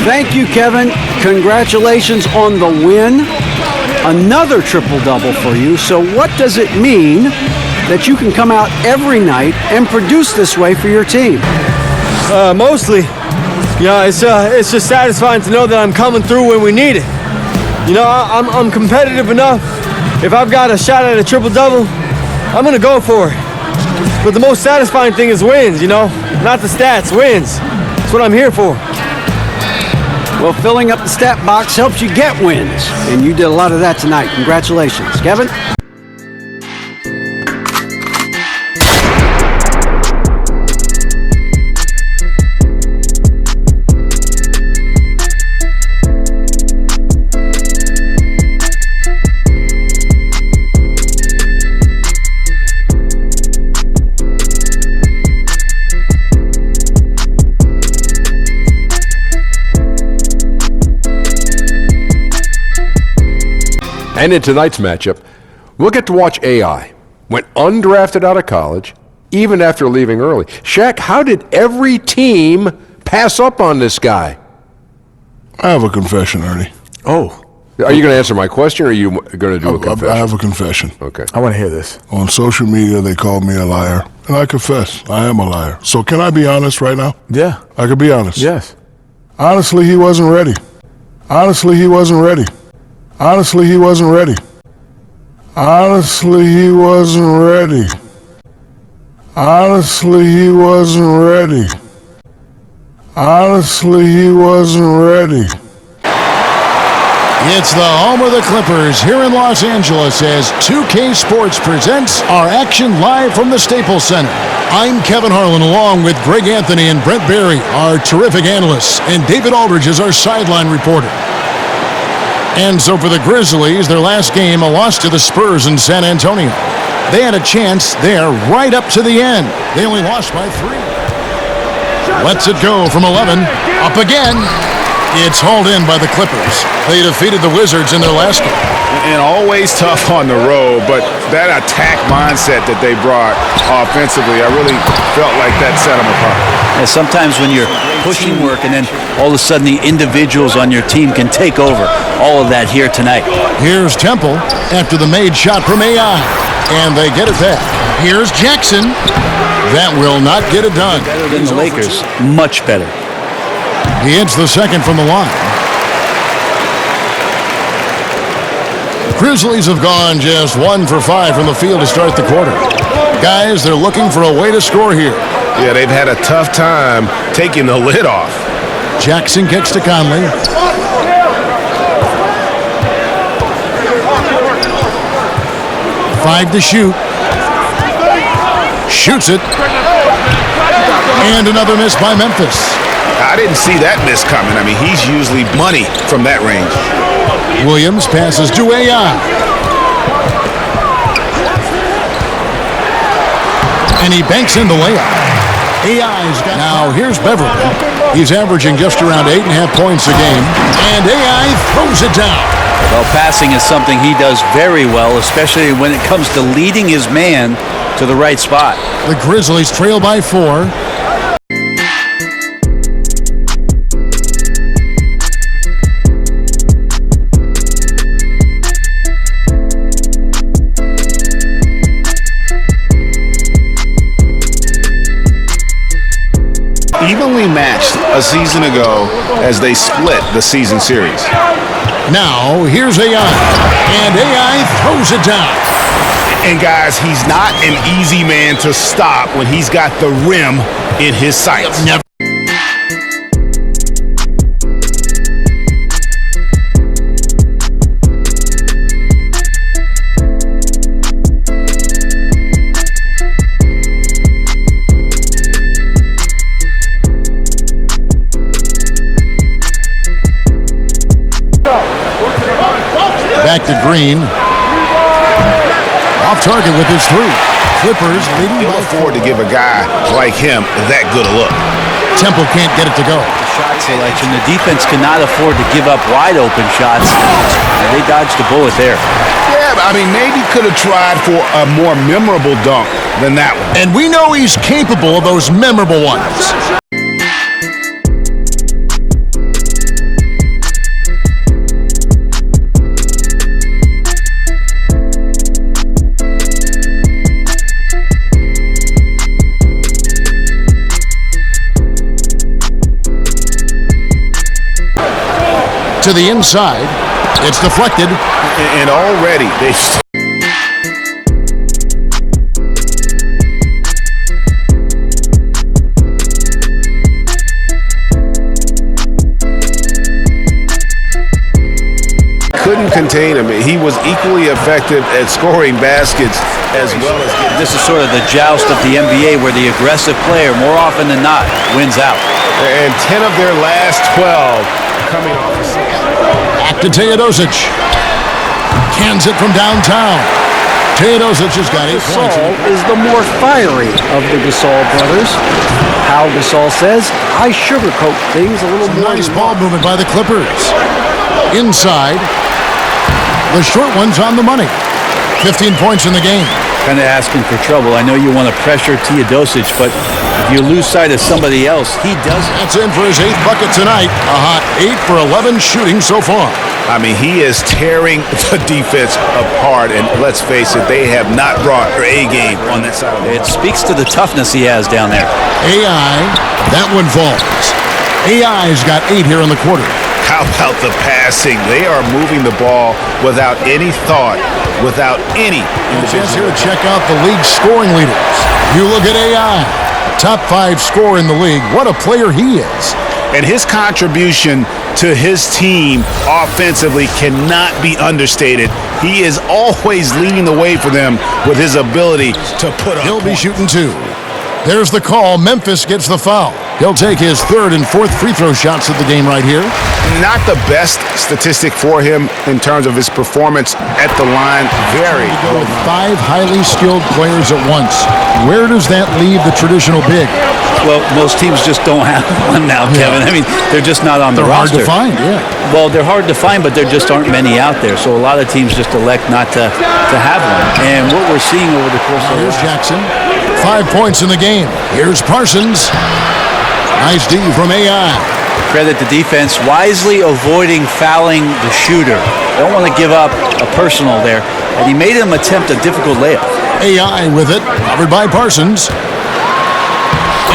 Thank you, Kevin. Congratulations on the win. Another triple-double for you. So what does it mean that you can come out every night and produce this way for your team? Mostly, it's just satisfying to know that I'm coming through when we need it. I'm competitive enough. If I've got a shot at a triple-double, I'm going to go for it. But the most satisfying thing is wins, not the stats, wins. That's what I'm here for. Well, filling up the stat box helps you get wins, and you did a lot of that tonight. Congratulations. Kevin? And in tonight's matchup, we'll get to watch AI. Went undrafted out of college, even after leaving early. Shaq, how did every team pass up on this guy? I have a confession, Ernie. Oh. Are you going to answer my question, or are you going to do a confession? I have a confession. Okay. I want to hear this. On social media, they called me a liar, and I confess, I am a liar. So can I be honest right now? Yeah. I could be honest. Yes. Honestly, he wasn't ready. Honestly, he wasn't ready. Honestly, he wasn't ready. Honestly, he wasn't ready. Honestly, he wasn't ready. Honestly, he wasn't ready. It's the home of the Clippers here in Los Angeles as 2K Sports presents our action live from the Staples Center. I'm Kevin Harlan along with Greg Anthony and Brent Barry, our terrific analysts, and David Aldridge is our sideline reporter. And so for the Grizzlies, their last game, a loss to the Spurs in San Antonio. They had a chance there right up to the end. They only lost by 3. Lets it go from 11. Up again. It's hauled in by the Clippers. They defeated the Wizards in their last game. And always tough on the road, but that attack mindset that they brought offensively, I really felt like that set them apart. And sometimes when you're pushing work and then all of a sudden the individuals on your team can take over. All of that here tonight. Here's Temple after the made shot from AI. And they get it back. Here's Jackson. That will not get it done. Better than the Lakers. Much better. He hits the second from the line. Grizzlies have gone just 1 for 5 from the field to start the quarter. Guys, they're looking for a way to score here. Yeah, they've had a tough time taking the lid off. Jackson kicks to Conley. Five to shoot. Shoots it. And another miss by Memphis. I didn't see that miss coming. I mean, he's usually money from that range. Williams passes to AI. And he banks in the layup. AI's got... Now here's Beverly. He's averaging just around 8.5 points a game. And AI throws it down. Well, passing is something he does very well, especially when it comes to leading his man to the right spot. The Grizzlies trail by 4. Evenly matched a season ago as they split the season series. Now, here's AI. And AI throws it down. And guys, he's not an easy man to stop when he's got the rim in his sights. Never. Back to Green. Off target with his 3. Clippers leading by 4. Afford to give a guy like him that good a look. Temple can't get it to go. Shot selection. The defense cannot afford to give up wide open shots. And they dodged the bullet there. Yeah, but I mean, maybe could have tried for a more memorable dunk than that one. And we know he's capable of those memorable ones. to the inside. It's deflected. And already they've... couldn't contain him. He was equally effective at scoring baskets as well as getting... This is sort of the joust of the NBA where the aggressive player, more often than not, wins out. And 10 of their last 12 coming off the six. Back to Teodosic. Cans it from downtown. Teodosic has got 8 points. Gasol is the more fiery of the Gasol brothers. Pau Gasol says, I sugarcoat things a little more. Nice ball movement by the Clippers. Inside. The short one's on the money. 15 points in the game. Kind of asking for trouble. I know you want to pressure Teodosic, but if you lose sight of somebody else, he doesn't. That's in for his 8th bucket tonight. A hot 8 for 11 shooting so far. I mean, he is tearing the defense apart, and let's face it, they have not brought their A game on that side of the It speaks to the toughness he has down there. AI, that one falls. AI's got 8 here in the quarter. How about the passing? They are moving the ball without any thought, without any Chance here to check out the league's scoring leaders. You look at AI, top 5 scorer in the league. What a player he is. And his contribution to his team offensively cannot be understated. He is always leading the way for them with his ability to put up He'll be points. shooting 2. There's the call. Memphis gets the foul. He'll take his 3rd and 4th free throw shots of the game right here. Not the best statistic for him in terms of his performance at the line. Very Go with 5 highly skilled players at once. Where does that leave the traditional big? Well, most teams just don't have one now, Kevin. I mean, they're just not on the They're hard roster. to find, yeah. Well, they're hard to find, but there just aren't many out there. So a lot of teams just elect not to have one. And what we're seeing over the course of the Here's Jackson. 5 points in the game. Here's Parsons. Nice D from AI. credit the defense, wisely avoiding fouling the shooter. Don't want to give up a personal there. And he made him attempt a difficult layup. AI with it, covered by Parsons.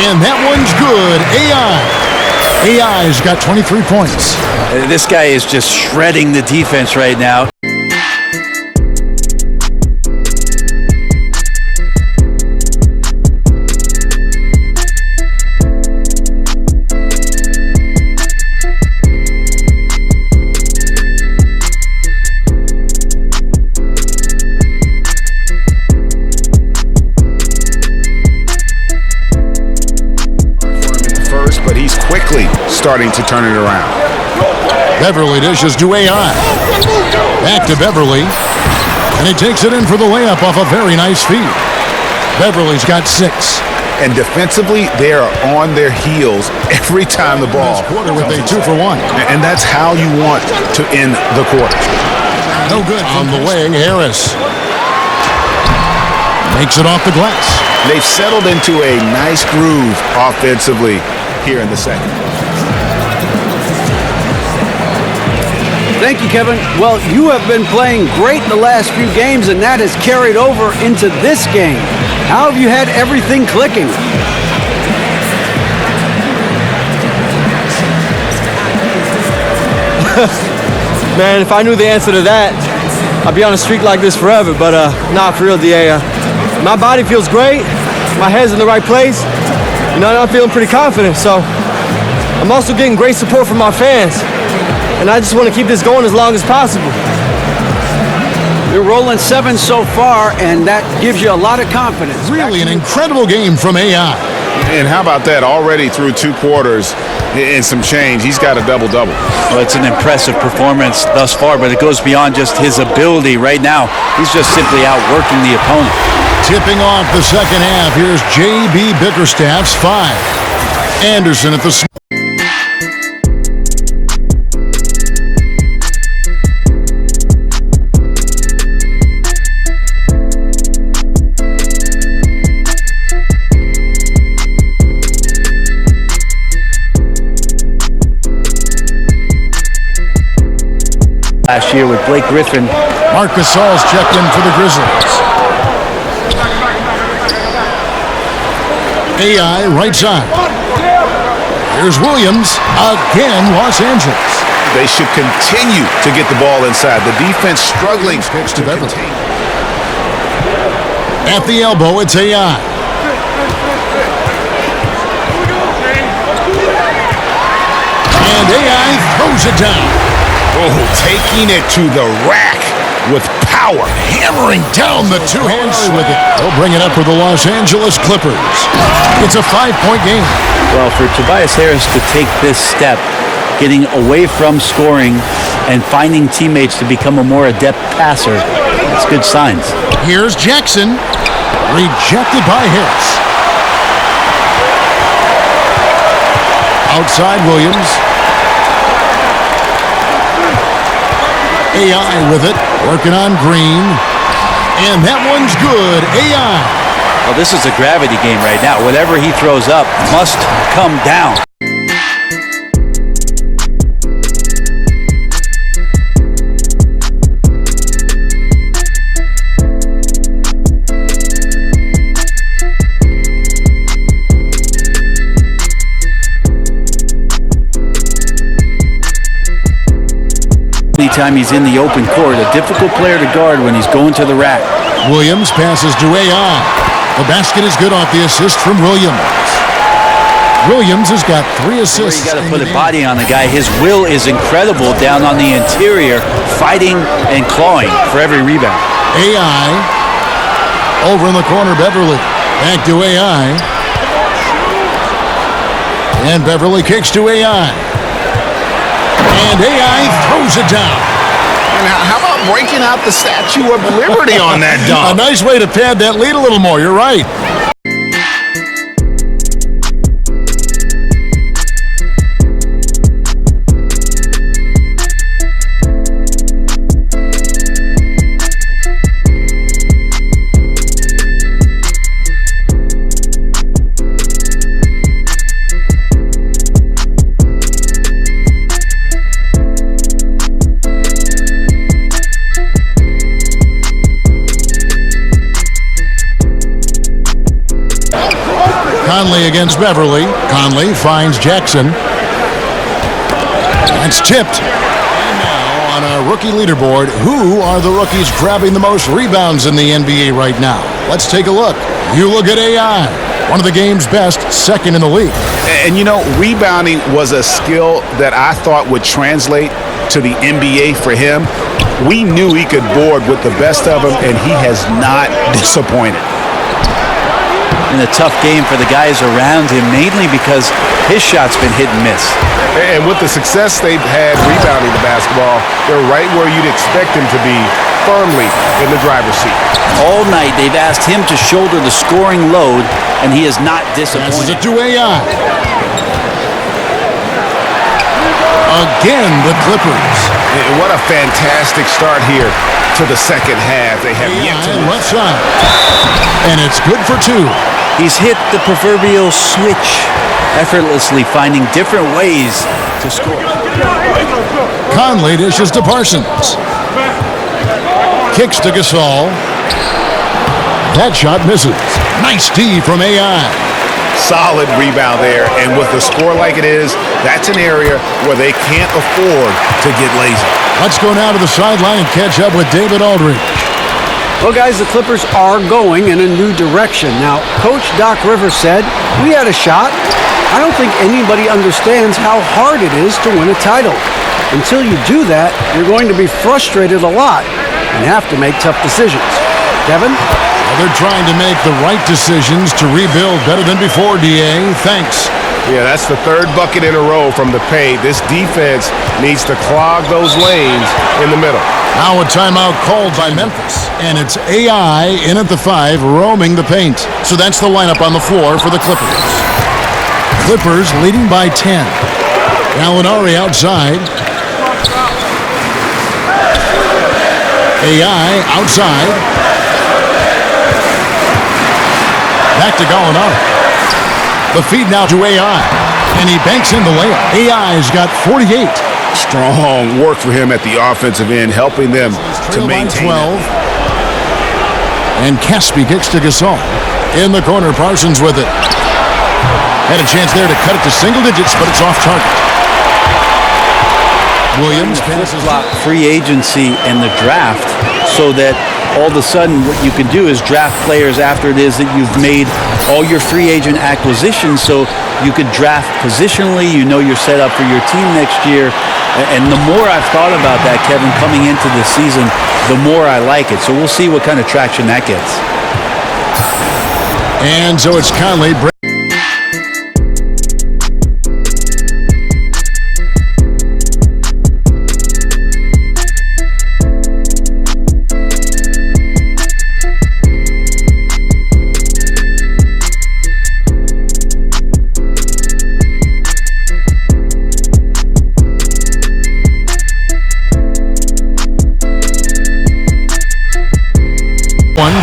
And that one's good. AI's got 23 points. This guy is just shredding the defense right now. But he's quickly starting to turn it around. Beverly dishes to AI. Back to Beverly. And he takes it in for the layup off a very nice feed. Beverly's got 6. And defensively, they are on their heels every time the ball. This quarter with a 2 for 1. And that's how you want to end the quarter. No good. On the wing, Harris. Makes it off the glass. They've settled into a nice groove offensively here in the second. Thank you, Kevin. Well, you have been playing great in the last few games, and that has carried over into this game. How have you had everything clicking? Man, if I knew the answer to that, I'd be on a streak like this forever. But not for real, DA. My body feels great. My head's in the right place. You know, I'm feeling pretty confident. So I'm also getting great support from my fans. And I just want to keep this going as long as possible. You're rolling 7 so far, and that gives you a lot of confidence. Really an incredible game from AI. And how about that? Already through 2 quarters and some change, he's got a double-double. Well, it's an impressive performance thus far, but it goes beyond just his ability. Right now, he's just simply outworking the opponent. Tipping off the second half, here's J.B. Bickerstaff's 5. Anderson at the... Last year with Blake Griffin. Marc Gasol's checked in for the Grizzlies. AI right side. Here's Williams. Again, Los Angeles. They should continue to get the ball inside. The defense struggling Pitch to to Beverly. contain. At the elbow, it's AI. And AI throws it down. Oh, taking it to the rack with power. Hammering down the two-hand with it. They'll bring it up for the Los Angeles Clippers. It's a 5-point game. Well, for Tobias Harris to take this step, getting away from scoring and finding teammates to become a more adept passer, that's good signs. Here's Jackson. Rejected by Harris. Outside Williams. AI with it. Working on Green. And that one's good. AI. Well, this is a gravity game right now. Whatever he throws up must come down. Anytime he's in the open court, a difficult player to guard when he's going to the rack. Williams passes to AI. The basket is good off the assist from Williams. Williams has got 3 assists. You got to put a body on the guy. His will is incredible down on the interior, fighting and clawing for every rebound. AI. Over in the corner, Beverly. Back to AI. And Beverly kicks to AI. And AI throws it down. Now, how about breaking out the Statue of Liberty on that dunk? A nice way to pad that lead a little more. You're right. Conley against Beverly. Conley finds Jackson. That's tipped. And now on our rookie leaderboard, who are the rookies grabbing the most rebounds in the NBA right now? Let's take a look. You look at AI, one of the game's best, second in the league. And you know, rebounding was a skill that I thought would translate to the NBA for him. We knew he could board with the best of them, and he has not disappointed. In a tough game for the guys around him, mainly because his shot's been hit and miss. And with the success they've had rebounding the basketball, they're right where you'd expect them to be, firmly in the driver's seat. All night they've asked him to shoulder the scoring load, and he is not Passes disappointed. it to AI. Again, the Clippers. And what a fantastic start here to the second half. They have yet to AI left side. And it's good for 2. He's hit the proverbial switch, effortlessly finding different ways to score. Conley dishes to Parsons. Kicks to Gasol. That shot misses. Nice D from AI. solid rebound there. And with the score like it is, that's an area where they can't afford to get lazy. Let's go now to the sideline and catch up with David Aldridge. Well, guys, the Clippers are going in a new direction. Now, Coach Doc Rivers said, we had a shot. I don't think anybody understands how hard it is to win a title. Until you do that, you're going to be frustrated a lot and have to make tough decisions. Kevin? Well, they're trying to make the right decisions to rebuild better than before, DA. Thanks. Yeah, that's the third bucket in a row from the paint. This defense needs to clog those lanes in the middle. Now a timeout called by Memphis. And it's AI in at the 5, roaming the paint. So that's the lineup on the floor for the Clippers. Clippers leading by 10. Gallinari outside. AI outside. Back to Gallinari. The feed now to AI. And he banks in the layup. AI's got 48. Strong work for him at the offensive end, helping them to maintain 12. And Caspi kicks to Gasol. In the corner, Parsons with it. Had a chance there to cut it to single digits, but it's off target. Williams passes. Flip-flop free agency and the draft so that all of a sudden what you can do is draft players after it is that you've made all your free agent acquisitions, so you could draft positionally. You know you're set up for your team next year. And the more I've thought about that, Kevin, coming into this season, the more I like it. So we'll see what kind of traction that gets. And so it's Conley.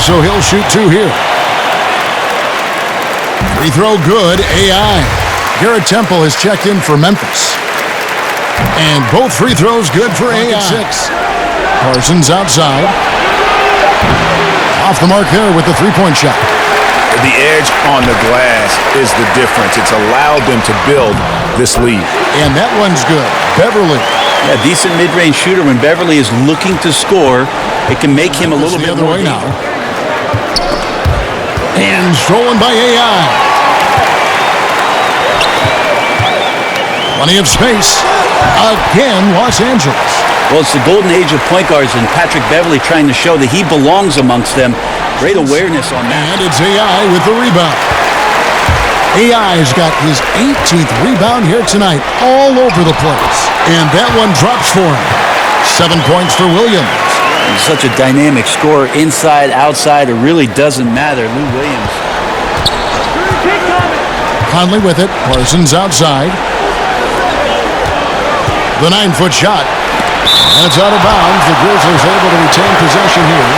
So he'll shoot 2 here. Free throw good, AI. Garrett Temple has checked in for Memphis. And both free throws good for AI. 6. Parsons outside. Off the mark there with the three-point shot. The edge on the glass is the difference. It's allowed them to build this lead. And that one's good. Beverly. Yeah, decent mid-range shooter. When Beverly is looking to score, it can make him a little bit the other more way now. And stolen by AI. Plenty of space. Again, Los Angeles. Well, it's the golden age of point guards, and Patrick Beverly trying to show that he belongs amongst them. Great awareness on that. And it's AI with the rebound. AI's got his 18th rebound here tonight, all over the place. And that one drops for him. 7 points for Williams. He's such a dynamic scorer, inside, outside, it really doesn't matter. Lou Williams. Conley with it. Parsons outside. The 9-foot shot. And it's out of bounds. The Grizzlies able to retain possession here.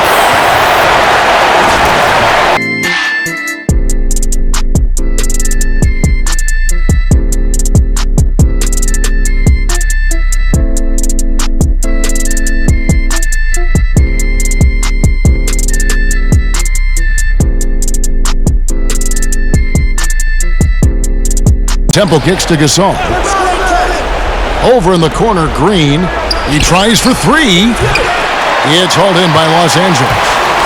Temple kicks to Gasol. Over in the corner, Green. He tries for 3. It's hauled in by Los Angeles.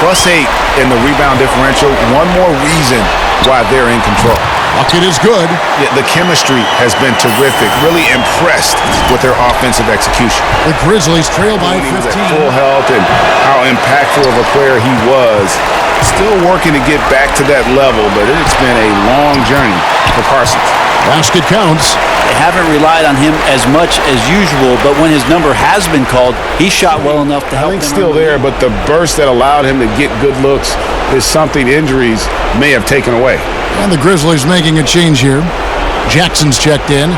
+8 in the rebound differential. One more reason why they're in control. Bucket is good. Yeah, the chemistry has been terrific. Really impressed with their offensive execution. The Grizzlies trail by 15. He was at full health and how impactful of a player he was. Still working to get back to that level, but it's been a long journey for Parsons. Basket counts. They haven't relied on him as much as usual, but when his number has been called, he shot well enough to help I think them. still there, but the burst that allowed him to get good looks is something injuries may have taken away. And the Grizzlies making a change here. Jackson's checked in.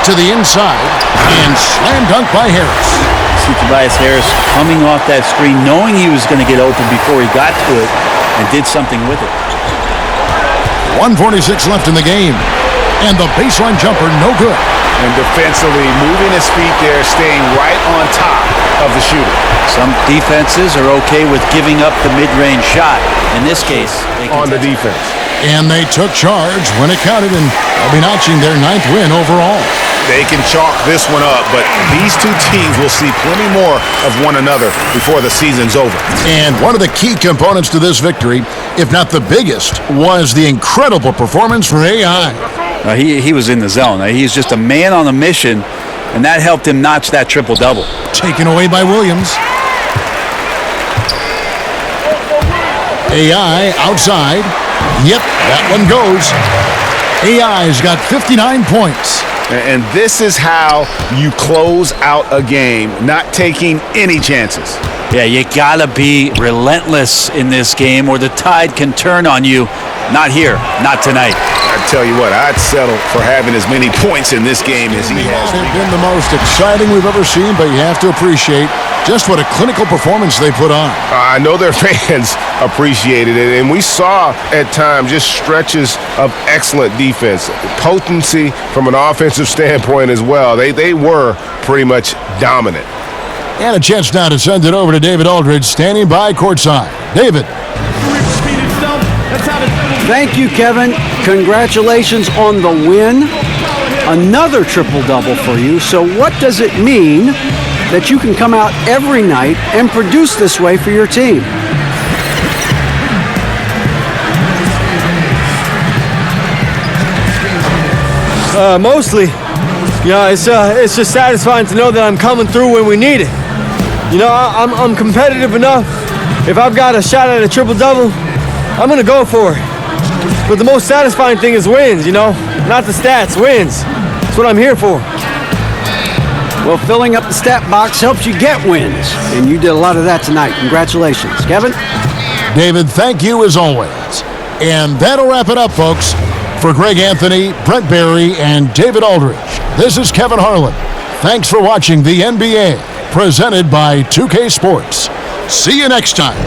To the inside, and slam dunk by Harris. See Tobias Harris coming off that screen, knowing he was going to get open before he got to it, and did something with it. 1:46 left in the game, and the baseline jumper no good. And defensively, moving his feet there, staying right on top of the shooter. Some defenses are okay with giving up the mid-range shot. In this case, they on the defense. And they took charge when it counted, and they'll be notching their 9th win overall. They can chalk this one up, but these two teams will see plenty more of one another before the season's over. And one of the key components to this victory, if not the biggest, was the incredible performance for AI. He was in the zone. He's just a man on a mission, and that helped him notch that triple-double. Taken away by Williams. AI outside. Yep, that one goes. AI's got 59 points. And this is how you close out a game, not taking any chances. Yeah, you gotta be relentless in this game or the tide can turn on you. Not here, not tonight. tell you what, I'd settle for having as many points in this game as he has. Have been the most exciting we've ever seen, but you have to appreciate just what a clinical performance they put on. I know their fans appreciated it, and we saw at times just stretches of excellent defense, potency from an offensive standpoint as well. They were pretty much dominant. And a chance now to send it over to David Aldridge, standing by courtside. David. Thank you, Kevin. Congratulations on the win. Another triple-double for you. So what does it mean that you can come out every night and produce this way for your team? Mostly, it's just satisfying to know that I'm coming through when we need it. I'm competitive enough. If I've got a shot at a triple-double, I'm going to go for it. But the most satisfying thing is wins, not the stats, wins. That's what I'm here for. Well, filling up the stat box helps you get wins, and you did a lot of that tonight. Congratulations. Kevin? David, thank you as always. And that'll wrap it up, folks. For Greg Anthony, Brent Barry, and David Aldridge, this is Kevin Harlan. Thanks for watching the NBA, presented by 2K Sports. See you next time.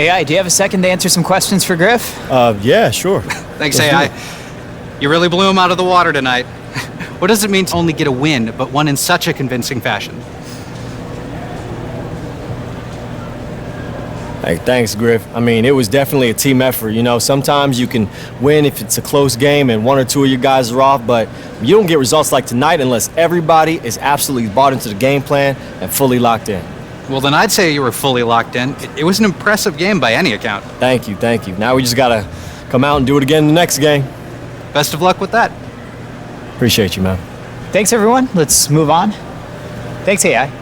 AI, do you have a second to answer some questions for Griff? Yeah, sure. Thanks, AI. You really blew him out of the water tonight. What does it mean to only get a win, but one in such a convincing fashion? Hey, thanks, Griff. I mean, it was definitely a team effort. Sometimes you can win if it's a close game and one or two of your guys are off, but you don't get results like tonight unless everybody is absolutely bought into the game plan and fully locked in. Well, then I'd say you were fully locked in. It was an impressive game by any account. Thank you. Now we just gotta come out and do it again in the next game. Best of luck with that. Appreciate you, man. Thanks, everyone. Let's move on. Thanks, AI.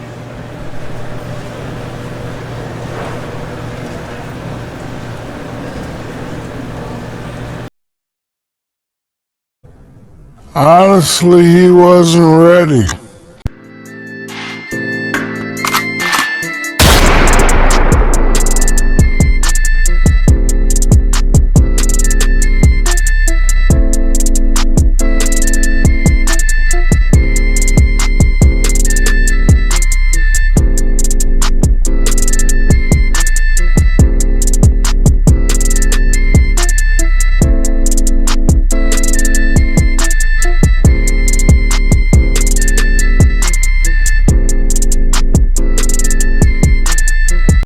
Honestly, he wasn't ready.